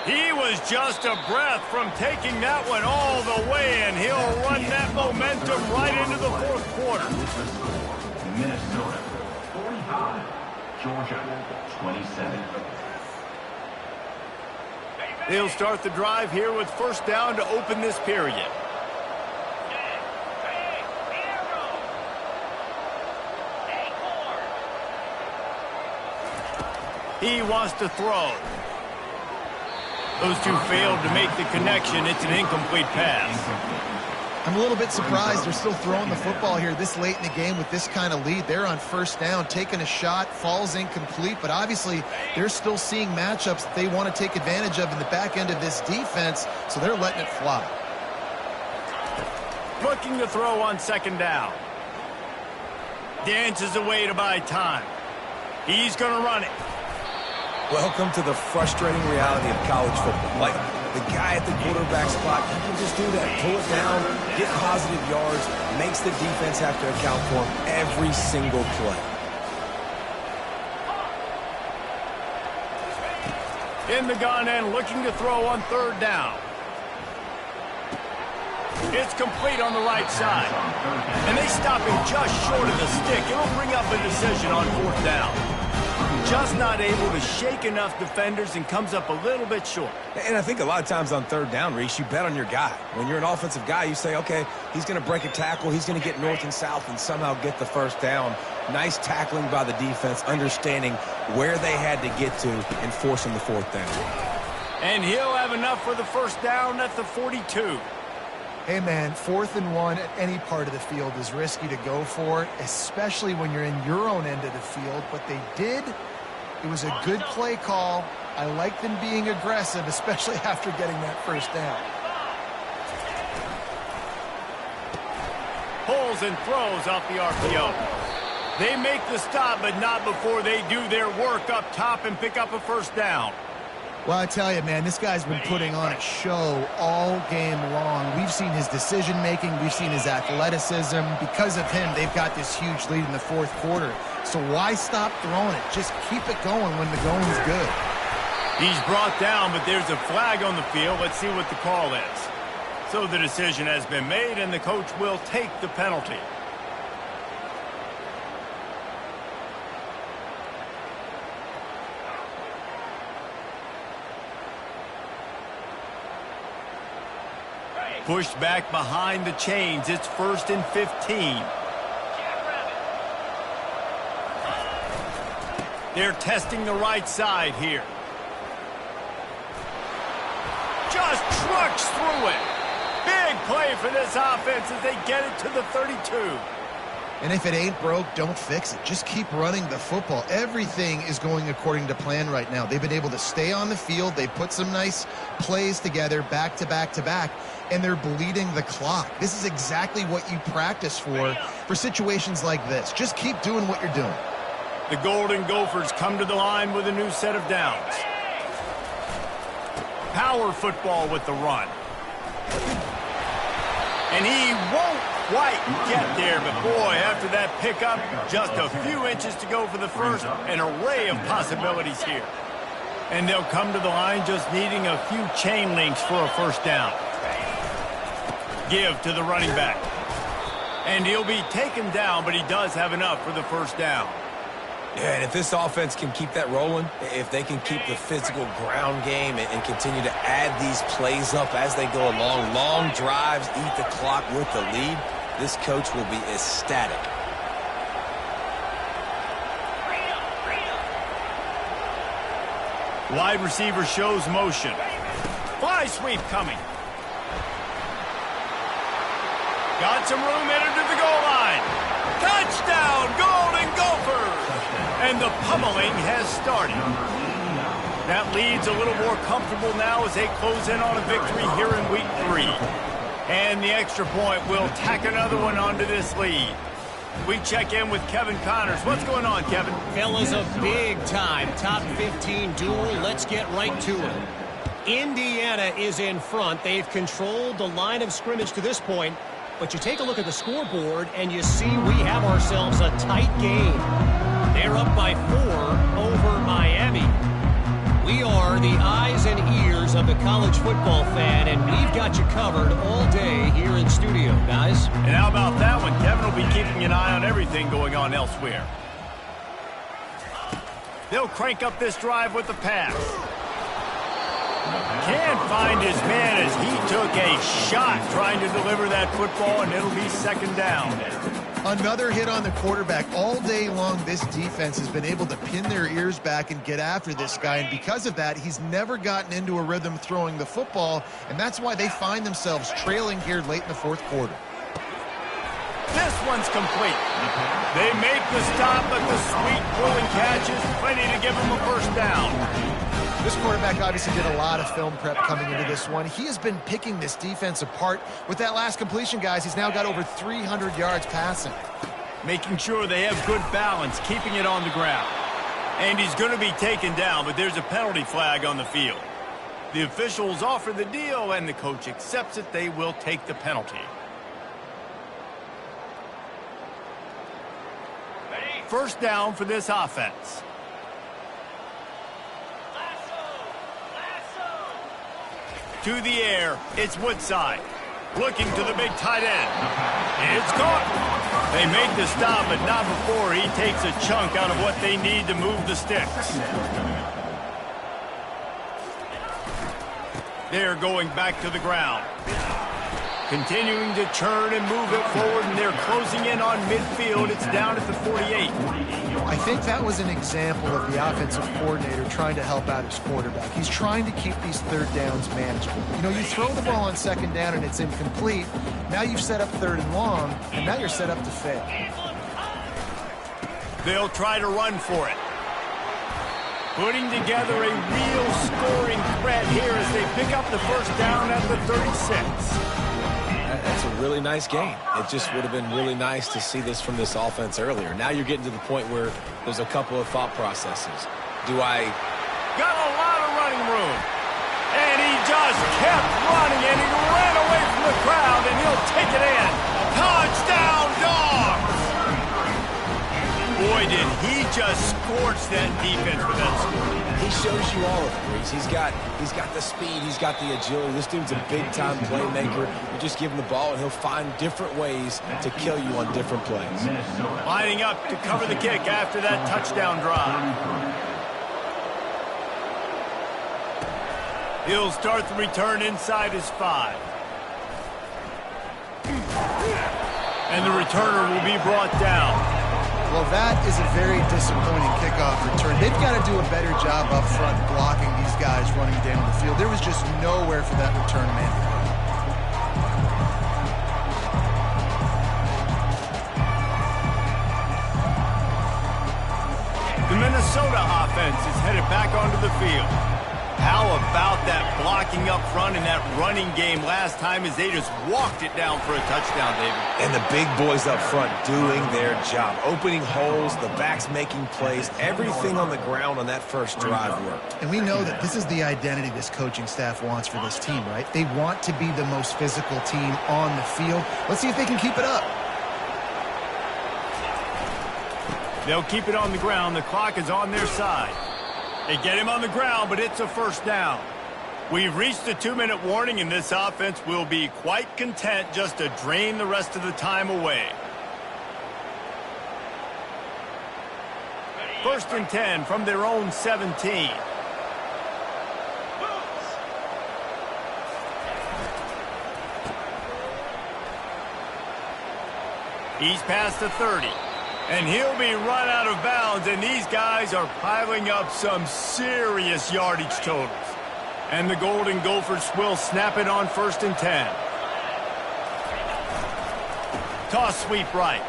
He was just a breath from taking that one all the way, and he'll run that momentum right into the fourth quarter. Minnesota 45, Georgia 27. They'll start the drive here with first down to open this period. He wants to throw. Those two failed to make the connection. It's an incomplete pass. I'm a little bit surprised they're still throwing the football here this late in the game with this kind of lead. They're on first down, taking a shot, falls incomplete, but obviously they're still seeing matchups that they want to take advantage of in the back end of this defense, so they're letting it fly. Looking to throw on second down. Dances away to buy time. He's going to run it. Welcome to the frustrating reality of college football. Like, the guy at the quarterback spot, he can just do that. Pull it down, get positive yards, makes the defense have to account for him every single play. In the gun and looking to throw on third down. It's complete on the right side. And they stop him just short of the stick. It'll bring up a decision on fourth down. Just not able to shake enough defenders and comes up a little bit short. And I think a lot of times on third down, Reese, you bet on your guy. When you're an offensive guy, you say, okay, he's going to break a tackle, he's going to get north and south and somehow get the first down. Nice tackling by the defense, understanding where they had to get to and forcing the fourth down. And he'll have enough for the first down at the 42. Hey, man, 4th and 1 at any part of the field is risky to go for, especially when you're in your own end of the field. But they did. It was a good play call. I like them being aggressive, especially after getting that first down. Pulls and throws off the RPO. They make the stop, but not before they do their work up top and pick up a first down. Well, I tell you, man, this guy's been putting on a show all game long. We've seen his decision-making. We've seen his athleticism. Because of him, they've got this huge lead in the fourth quarter. So why stop throwing it? Just keep it going when the going's good. He's brought down, but there's a flag on the field. Let's see what the call is. So the decision has been made, and the coach will take the penalty. Pushed back behind the chains. It's 1st and 15. They're testing the right side here. Just trucks through it. Big play for this offense as they get it to the 32. And if it ain't broke, don't fix it. Just keep running the football. Everything is going according to plan right now. They've been able to stay on the field. They put some nice plays together back to back to back, and they're bleeding the clock. This is exactly what you practice for situations like this. Just keep doing what you're doing. The Golden Gophers come to the line with a new set of downs. Power football with the run. And he won't quite get there, but boy, after that pickup, just a few inches to go for the first, an array of possibilities here. And they'll come to the line just needing a few chain links for a first down. Give to the running back. And he'll be taken down, but he does have enough for the first down. Yeah, and if this offense can keep that rolling, if they can keep the physical ground game and continue to add these plays up as they go along, long drives, eat the clock with the lead, this coach will be ecstatic. Wide receiver shows motion. Fly sweep coming. Got some room, entered to the goal line. Touchdown, Golden Gophers! And the pummeling has started. That lead's a little more comfortable now as they close in on a victory here in week 3. And the extra point will tack another one onto this lead. We check in with Kevin Connors. What's going on, Kevin? Fellas, a big-time top 15 duel. Let's get right to it. Indiana is in front. They've controlled the line of scrimmage to this point, But you take a look at the scoreboard, and you see we have ourselves a tight game. They're up by 4 over Miami. We are the eyes and ears of the college football fan, and we've got you covered all day here in studio, guys. And how about that one? Kevin will be keeping an eye on everything going on elsewhere. They'll crank up this drive with the pass. Can't find his man as he took a shot trying to deliver that football, and it'll be second down. Another hit on the quarterback. All day long, this defense has been able to pin their ears back and get after this guy, and because of that, he's never gotten into a rhythm throwing the football, and that's why they find themselves trailing here late in the fourth quarter. This one's complete. They make the stop, but the sweet pulling catch is plenty to give them a first down. This quarterback obviously did a lot of film prep coming into this one. He has been picking this defense apart. With that last completion, guys, he's now got over 300 yards passing. Making sure they have good balance, keeping it on the ground. And he's going to be taken down, but there's a penalty flag on the field. The officials offer the deal, and the coach accepts it. They will take the penalty. First down for this offense. To the air, it's Woodside. Looking to the big tight end. It's caught. They make the stop, but not before he takes a chunk out of what they need to move the sticks. They're going back to the ground. Continuing to churn and move it forward, and they're closing in on midfield. It's down at the 48. I think that was an example of the offensive coordinator trying to help out his quarterback. He's trying to keep these third downs manageable. You know, you throw the ball on second down and it's incomplete. Now you've set up third and long, and now you're set up to fail. They'll try to run for it. Putting together a real scoring threat here as they pick up the first down at the 36. That's a really nice game. It just would have been really nice to see this from this offense earlier. Now you're getting to the point where there's a couple of thought processes. Do I... Got a lot of running room. And he just kept running, and he ran away from the crowd, and he'll take it in. Touchdown, Dogs! Boy, did he just scorch that defense with that score. He shows you all of it, Reese. He's got the speed, he's got the agility. This dude's a big-time playmaker. You just give him the ball, and he'll find different ways to kill you on different plays. Lining up to cover the kick after that touchdown drive. He'll start the return inside his 5. And the returner will be brought down. Well, that is a very disappointing kickoff return. They've got to do a better job up front blocking these guys running down the field. There was just nowhere for that return man to go. The Minnesota offense is headed back onto the field. How about that blocking up front in that running game last time as they just walked it down for a touchdown, David? And the big boys up front doing their job. Opening holes, the backs making plays, everything on the ground on that first drive worked. And we know that this is the identity this coaching staff wants for this team, right? They want to be the most physical team on the field. Let's see if they can keep it up. They'll keep it on the ground. The clock is on their side. They get him on the ground, but it's a first down. We've reached the 2-minute warning, and this offense will be quite content just to drain the rest of the time away. First and 10 from their own 17. He's past the 30. And he'll be run out of bounds, and these guys are piling up some serious yardage totals. And the Golden Gophers will snap it on first and 10. Toss sweep right.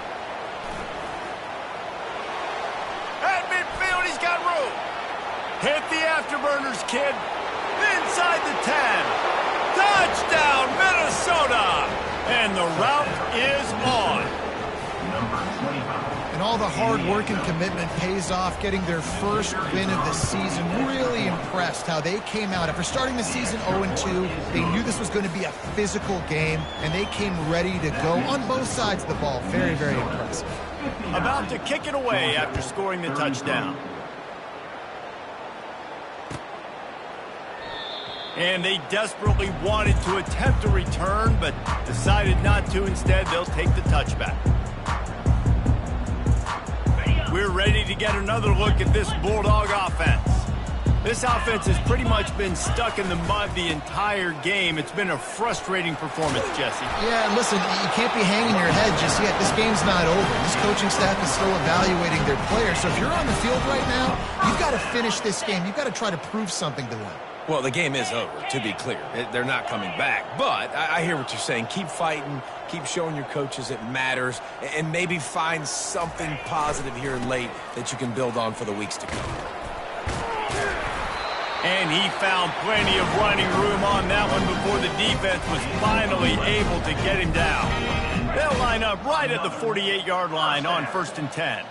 At midfield, he's got room. Hit the afterburners, kid. Inside the 10. Touchdown, Minnesota! And the route is on. And all the hard work and commitment pays off, getting their first win of the season. Really impressed how they came out. After starting the season 0-2, they knew this was going to be a physical game, and they came ready to go on both sides of the ball. Very, very impressive. About to kick it away after scoring the touchdown. And they desperately wanted to attempt a return, but decided not to. Instead, they'll take the touchback. We're ready to get another look at this Bulldog offense. This offense has pretty much been stuck in the mud the entire game. It's been a frustrating performance, Jesse. Yeah, and listen, you can't be hanging your head just yet. This game's not over. This coaching staff is still evaluating their players. So if you're on the field right now, you've got to finish this game. You've got to try to prove something to them. Well, the game is over, to be clear. They're not coming back. But I hear what you're saying. Keep fighting. Keep showing your coaches it matters. And maybe find something positive here late that you can build on for the weeks to come. And he found plenty of running room on that one before the defense was finally able to get him down. They'll line up right at the 48-yard line on 1st and 10.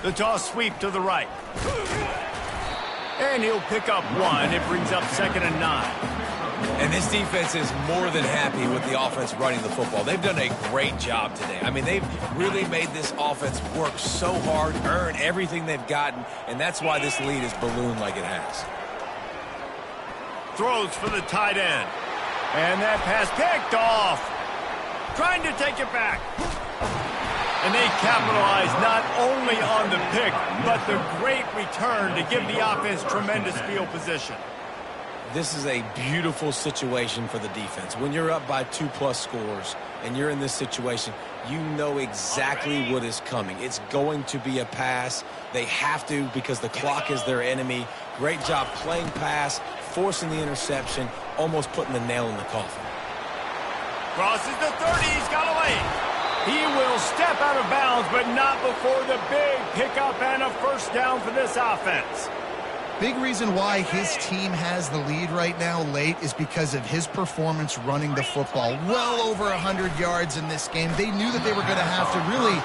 The toss sweep to the right. And he'll pick up one. It brings up 2nd and 9. And this defense is more than happy with the offense running the football. They've done a great job today. I mean, they've really made this offense work so hard, earn everything they've gotten, and that's why this lead is ballooned like it has. Throws for the tight end. And that pass picked off. Trying to take it back. And they capitalize not only on the pick, but the great return to give the offense tremendous field position. This is a beautiful situation for the defense. When you're up by 2+ scores and you're in this situation, you know exactly what is coming. It's going to be a pass. They have to because the clock is their enemy. Great job playing pass, forcing the interception, almost putting the nail in the coffin. Crosses the 30. He's got away. He will step out of bounds, but not before the big pickup and a 1st down for this offense. Big reason why his team has the lead right now late is because of his performance running the football. Well over 100 yards in this game. They knew that they were going to have to really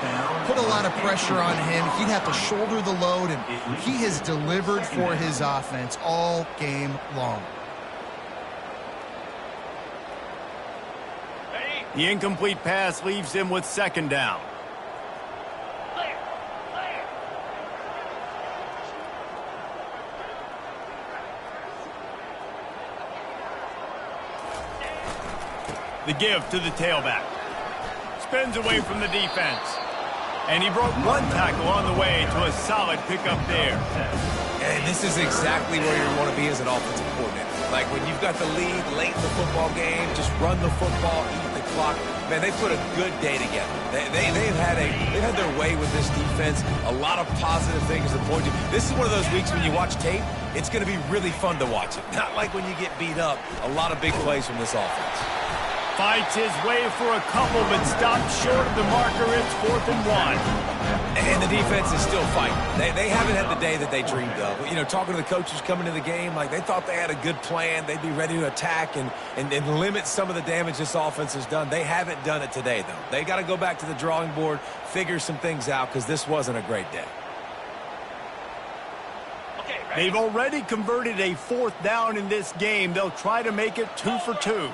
put a lot of pressure on him. He'd have to shoulder the load, and he has delivered for his offense all game long. The incomplete pass leaves him with 2nd down. The give to the tailback. Spins away from the defense. And he broke one tackle on the way to a solid pickup there. And this is exactly where you want to be as an offensive coordinator. Like when you've got the lead late in the football game, just run the football, eat the clock. Man, they put a good day together. They've had their way with this defense. A lot of positive things to point to. This is one of those weeks when you watch tape, it's going to be really fun to watch it. Not like when you get beat up. A lot of big plays from this offense. Fights his way for a couple, but stops short of the marker. It's 4th and 1. And the defense is still fighting. They haven't had the day that they dreamed of. You know, talking to the coaches coming to the game, like they thought they had a good plan. They'd be ready to attack and limit some of the damage this offense has done. They haven't done it today, though. They got to go back to the drawing board, figure some things out, because this wasn't a great day. They've already converted a 4th down in this game. They'll try to make it 2 for 2.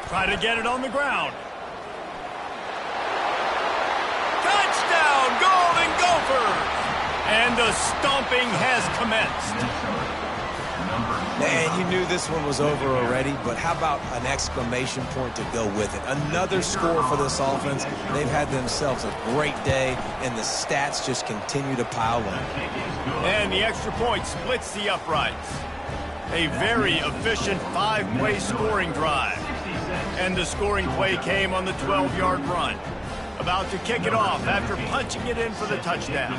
Try to get it on the ground. Touchdown, Golden Gophers! And the stomping has commenced. Man, you knew this one was over already, but how about an exclamation point to go with it? Another score for this offense. They've had themselves a great day, and the stats just continue to pile on. And the extra point splits the uprights. A very efficient 5-play scoring drive. And the scoring play came on the 12-yard run. About to kick it off after punching it in for the touchdown.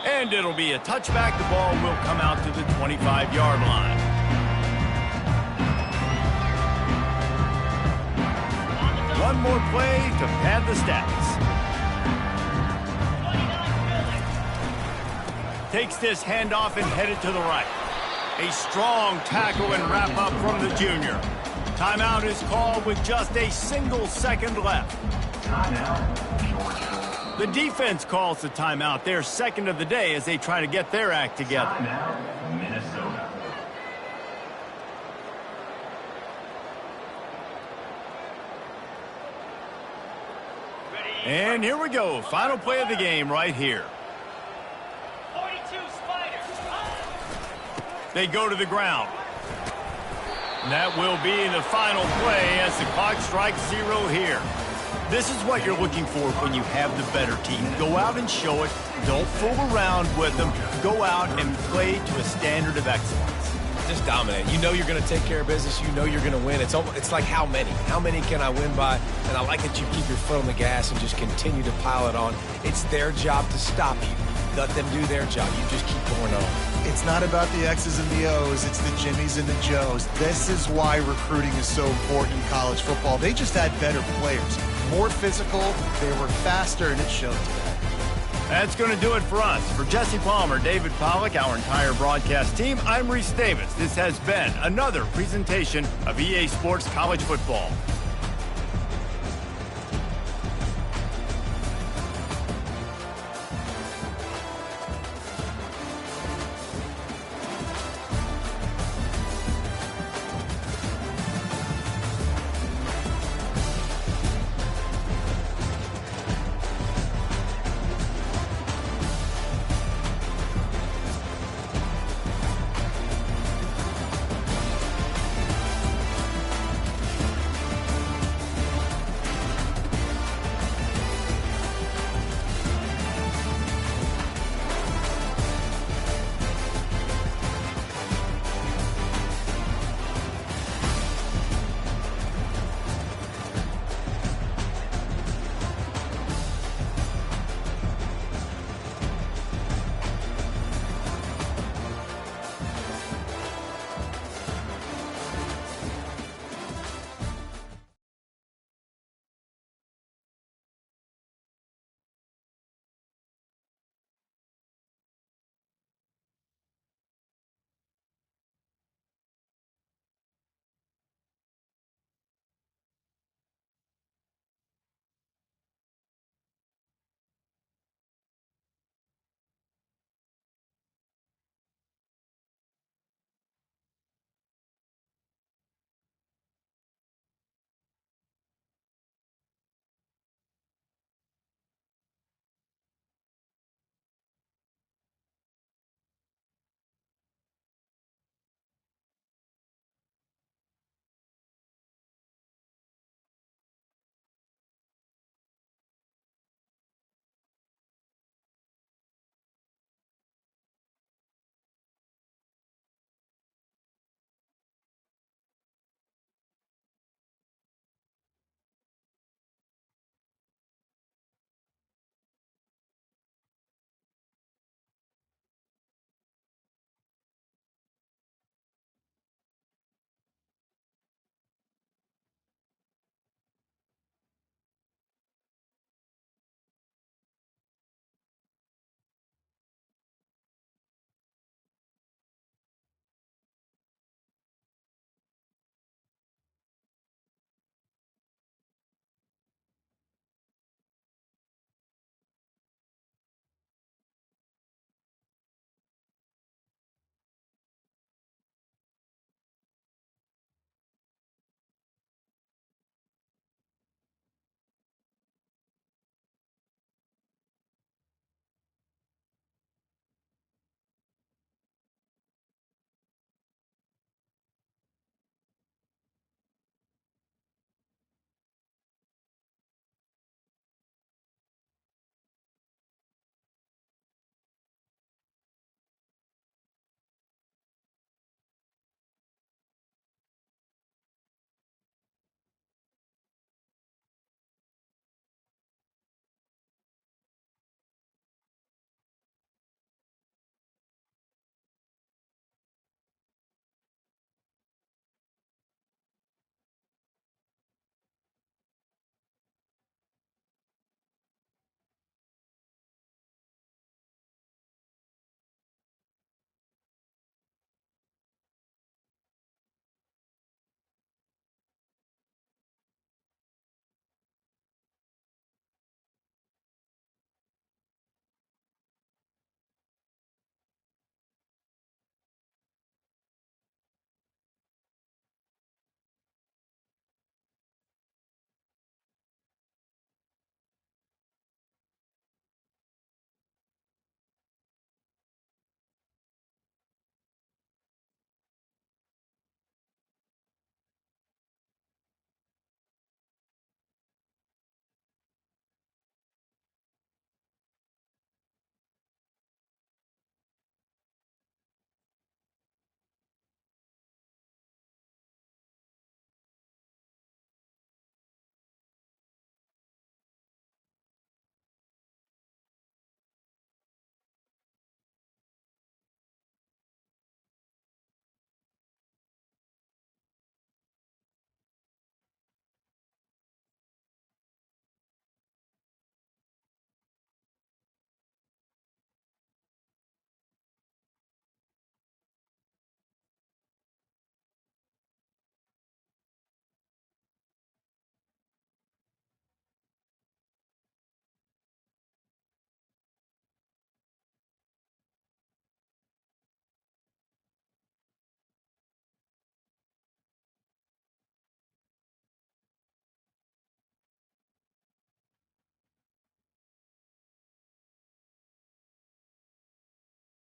And it'll be a touchback. The ball will come out to the 25-yard line. One more play to pad the stats. Takes this handoff and headed to the right. A strong tackle and wrap-up from the junior. Timeout is called with just a single second left. The defense calls the timeout, their second of the day, as they try to get their act together. Timeout, Minnesota. And here we go. Final play of the game right here. 42 Spiders. They go to the ground. And that will be the final play as the clock strikes 0 here. This is what you're looking for when you have the better team. Go out and show it. Don't fool around with them. Go out and play to a standard of excellence. Just dominate. You know you're going to take care of business. You know you're going to win. It's like how many? How many can I win by? And I like that you keep your foot on the gas and just continue to pile it on. It's their job to stop you. Let them do their job. You just keep going on. It's not about the X's and the O's. It's the Jimmies and the Joes. This is why recruiting is so important in college football. They just had better players. More physical. They were faster, and it showed today. That's going to do it for us. For Jesse Palmer, David Pollack, our entire broadcast team, I'm Reese Davis. This has been another presentation of EA Sports College Football.